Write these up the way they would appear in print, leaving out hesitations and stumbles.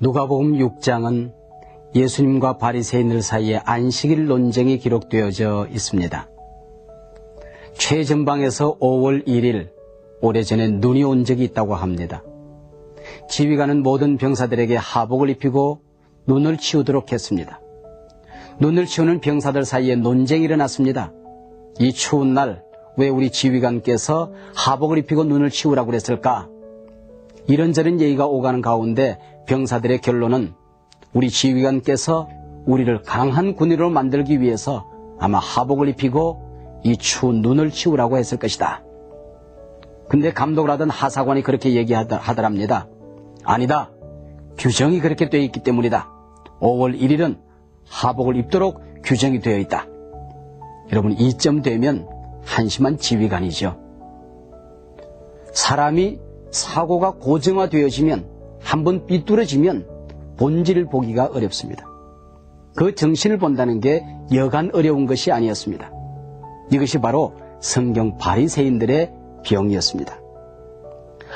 누가복음 6장은 예수님과 바리새인들 사이에 안식일 논쟁이 기록되어져 있습니다. 최전방에서 5월 1일 오래전에 눈이 온 적이 있다고 합니다. 지휘관은 모든 병사들에게 하복을 입히고 눈을 치우도록 했습니다. 눈을 치우는 병사들 사이에 논쟁이 일어났습니다. 이 추운 날 왜 우리 지휘관께서 하복을 입히고 눈을 치우라고 그랬을까? 이런저런 얘기가 오가는 가운데 병사들의 결론은 우리 지휘관께서 우리를 강한 군인으로 만들기 위해서 아마 하복을 입히고 이 추운 눈을 치우라고 했을 것이다. 근데 감독을 하던 하사관이 그렇게 얘기하더랍니다. 아니다. 규정이 그렇게 되어 있기 때문이다. 5월 1일은 하복을 입도록 규정이 되어 있다. 여러분, 이쯤 되면 한심한 지휘관이죠. 사람이 사고가 고정화되어지면 한번 삐뚤어지면 본질을 보기가 어렵습니다. 그 정신을 본다는 게 여간 어려운 것이 아니었습니다. 이것이 바로 성경 바리새인들의 병이었습니다.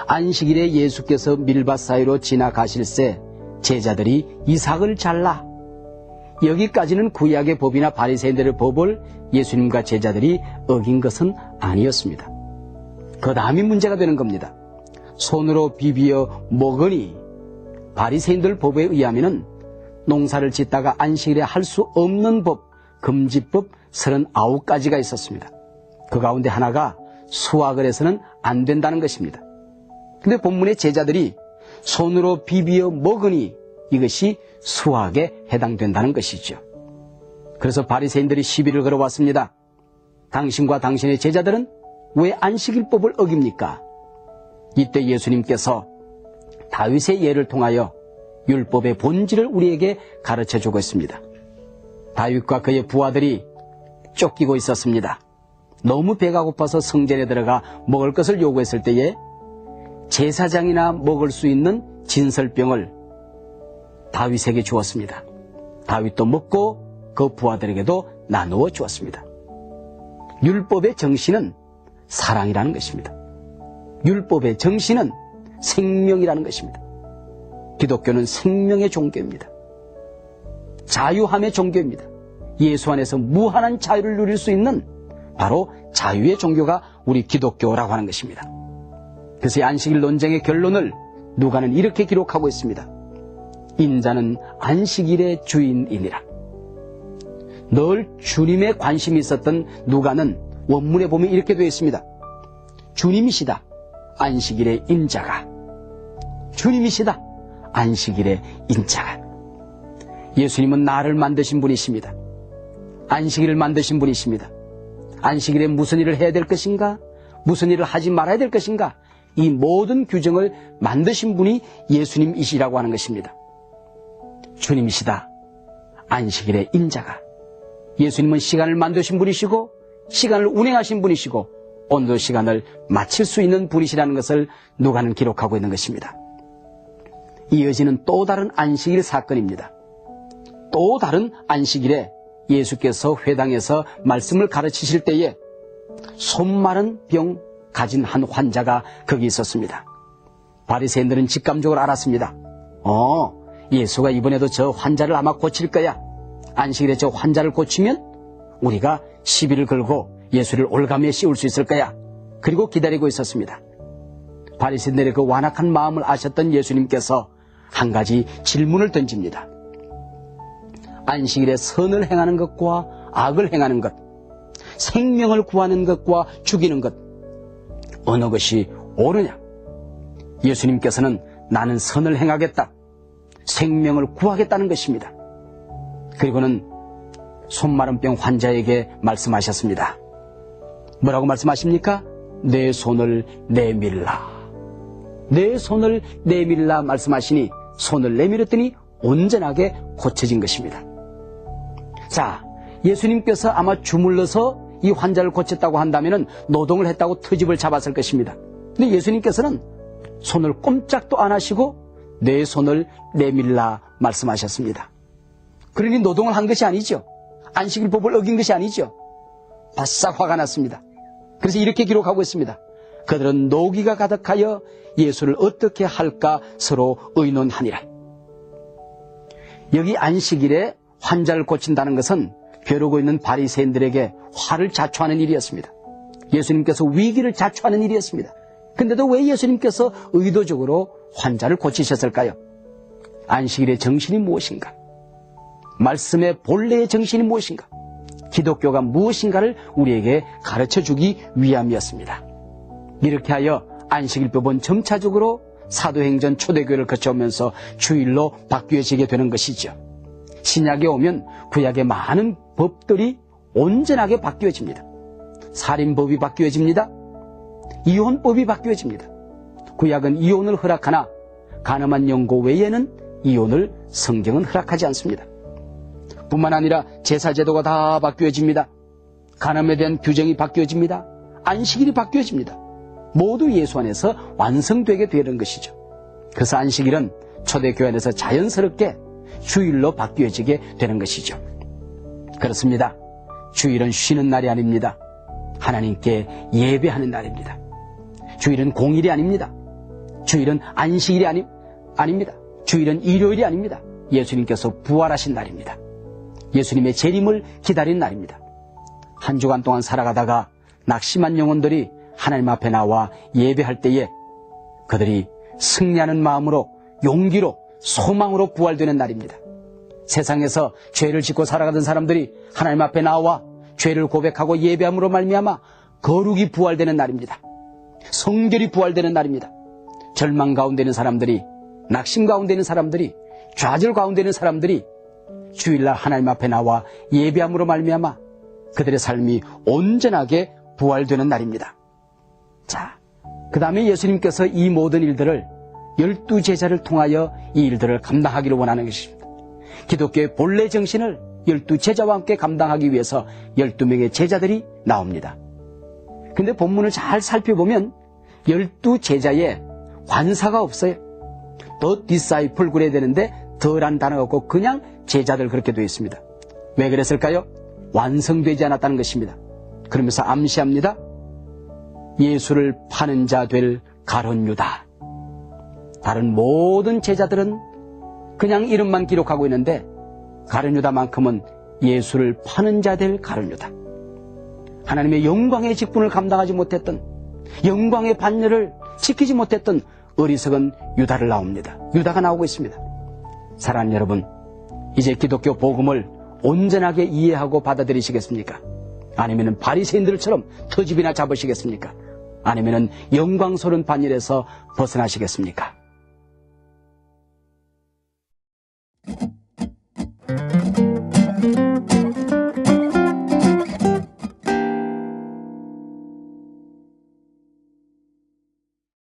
안식일에 예수께서 밀밭 사이로 지나가실새 제자들이 이삭을 잘라. 여기까지는 구약의 법이나 바리새인들의 법을 예수님과 제자들이 어긴 것은 아니었습니다. 그 다음이 문제가 되는 겁니다. 손으로 비비어 먹으니 바리새인들 법에 의하면 농사를 짓다가 안식일에 할 수 없는 법, 금지법 39가지가 있었습니다. 그 가운데 하나가 수확을 해서는 안 된다는 것입니다. 근데 본문의 제자들이 손으로 비비어 먹으니 이것이 수확에 해당된다는 것이죠. 그래서 바리새인들이 시비를 걸어왔습니다. 당신과 당신의 제자들은 왜 안식일법을 어깁니까? 이때 예수님께서 다윗의 예를 통하여 율법의 본질을 우리에게 가르쳐주고 있습니다. 다윗과 그의 부하들이 쫓기고 있었습니다. 너무 배가 고파서 성전에 들어가 먹을 것을 요구했을 때에 제사장이나 먹을 수 있는 진설병을 다윗에게 주었습니다. 다윗도 먹고 그 부하들에게도 나누어 주었습니다. 율법의 정신은 사랑이라는 것입니다. 율법의 정신은 생명이라는 것입니다. 기독교는 생명의 종교입니다. 자유함의 종교입니다. 예수 안에서 무한한 자유를 누릴 수 있는 바로 자유의 종교가 우리 기독교라고 하는 것입니다. 그래서 이 안식일 논쟁의 결론을 누가는 이렇게 기록하고 있습니다. 인자는 안식일의 주인이니라. 늘 주님의 관심이 있었던 누가는 원문에 보면 이렇게 되어 있습니다. 주님이시다. 안식일의 인자가. 주님이시다. 안식일의 인자가. 예수님은 나를 만드신 분이십니다. 안식일을 만드신 분이십니다. 안식일에 무슨 일을 해야 될 것인가? 무슨 일을 하지 말아야 될 것인가? 이 모든 규정을 만드신 분이 예수님이시라고 하는 것입니다. 주님이시다. 안식일의 인자가. 예수님은 시간을 만드신 분이시고 시간을 운행하신 분이시고 오늘도 시간을 마칠 수 있는 분이시라는 것을 누가는 기록하고 있는 것입니다. 이어지는 또 다른 안식일 사건입니다. 또 다른 안식일에 예수께서 회당에서 말씀을 가르치실 때에 손 마른 병 가진 한 환자가 거기 있었습니다. 바리새인들은 직감적으로 알았습니다. 예수가 이번에도 저 환자를 아마 고칠 거야. 안식일에 저 환자를 고치면 우리가 시비를 걸고 예수를 올가미에 씌울 수 있을 거야. 그리고 기다리고 있었습니다. 바리새인들의 그 완악한 마음을 아셨던 예수님께서 한 가지 질문을 던집니다. 안식일에 선을 행하는 것과 악을 행하는 것, 생명을 구하는 것과 죽이는 것, 어느 것이 옳으냐? 예수님께서는 나는 선을 행하겠다, 생명을 구하겠다는 것입니다. 그리고는 손마른 병 환자에게 말씀하셨습니다. 뭐라고 말씀하십니까? 내 손을 내밀라. 내 손을 내밀라 말씀하시니 손을 내밀었더니 온전하게 고쳐진 것입니다. 자, 예수님께서 아마 주물러서 이 환자를 고쳤다고 한다면 노동을 했다고 트집을 잡았을 것입니다. 근데 예수님께서는 손을 꼼짝도 안 하시고 내 손을 내밀라 말씀하셨습니다. 그러니 노동을 한 것이 아니죠. 안식일법을 어긴 것이 아니죠. 바싹 화가 났습니다. 그래서 이렇게 기록하고 있습니다. 그들은 노기가 가득하여 예수를 어떻게 할까 서로 의논하니라. 여기 안식일에 환자를 고친다는 것은 벼르고 있는 바리새인들에게 화를 자초하는 일이었습니다. 예수님께서 위기를 자초하는 일이었습니다. 근데도 왜 예수님께서 의도적으로 환자를 고치셨을까요? 안식일의 정신이 무엇인가? 말씀의 본래의 정신이 무엇인가? 기독교가 무엇인가를 우리에게 가르쳐주기 위함이었습니다. 이렇게 하여 안식일법은 점차적으로 사도행전 초대교회를 거쳐오면서 주일로 바뀌어지게 되는 것이죠. 신약에 오면 구약의 많은 법들이 온전하게 바뀌어집니다. 살인법이 바뀌어집니다. 이혼법이 바뀌어집니다. 구약은 이혼을 허락하나 간음한 영고 외에는 이혼을 성경은 허락하지 않습니다. 뿐만 아니라 제사제도가 다 바뀌어집니다. 간음에 대한 규정이 바뀌어집니다. 안식일이 바뀌어집니다. 모두 예수 안에서 완성되게 되는 것이죠. 그래서 안식일은 초대교회 안에서 자연스럽게 주일로 바뀌어지게 되는 것이죠. 그렇습니다. 주일은 쉬는 날이 아닙니다. 하나님께 예배하는 날입니다. 주일은 공일이 아닙니다. 주일은 안식일이 아닙니다. 주일은 일요일이 아닙니다. 예수님께서 부활하신 날입니다. 예수님의 재림을 기다린 날입니다. 한 주간 동안 살아가다가 낙심한 영혼들이 하나님 앞에 나와 예배할 때에 그들이 승리하는 마음으로, 용기로, 소망으로 부활되는 날입니다. 세상에서 죄를 짓고 살아가던 사람들이 하나님 앞에 나와 죄를 고백하고 예배함으로 말미암아 거룩이 부활되는 날입니다. 성결이 부활되는 날입니다. 절망 가운데 있는 사람들이, 낙심 가운데 있는 사람들이, 좌절 가운데 있는 사람들이 주일날 하나님 앞에 나와 예배함으로 말미암아 그들의 삶이 온전하게 부활되는 날입니다. 자, 그 다음에 예수님께서 이 모든 일들을 12제자를 통하여 이 일들을 감당하기를 원하는 것입니다. 기독교의 본래 정신을 12제자와 함께 감당하기 위해서 12명의 제자들이 나옵니다. 근데 본문을 잘 살펴보면 12제자에 관사가 없어요. 더 디사이플 그래야 되는데 더란 단어가 없고 그냥 제자들 그렇게 되어 있습니다. 왜 그랬을까요? 완성되지 않았다는 것입니다. 그러면서 암시합니다. 예수를 파는 자 될 가룟 유다. 다른 모든 제자들은 그냥 이름만 기록하고 있는데 가룟 유다만큼은 예수를 파는 자 될 가룟 유다. 하나님의 영광의 직분을 감당하지 못했던, 영광의 반열을 지키지 못했던 어리석은 유다를 나옵니다. 유다가 나오고 있습니다. 사랑하는 여러분, 이제 기독교 복음을 온전하게 이해하고 받아들이시겠습니까? 아니면 바리새인들처럼 터집이나 잡으시겠습니까? 아니면 영광스러운 반열에서 벗어나시겠습니까?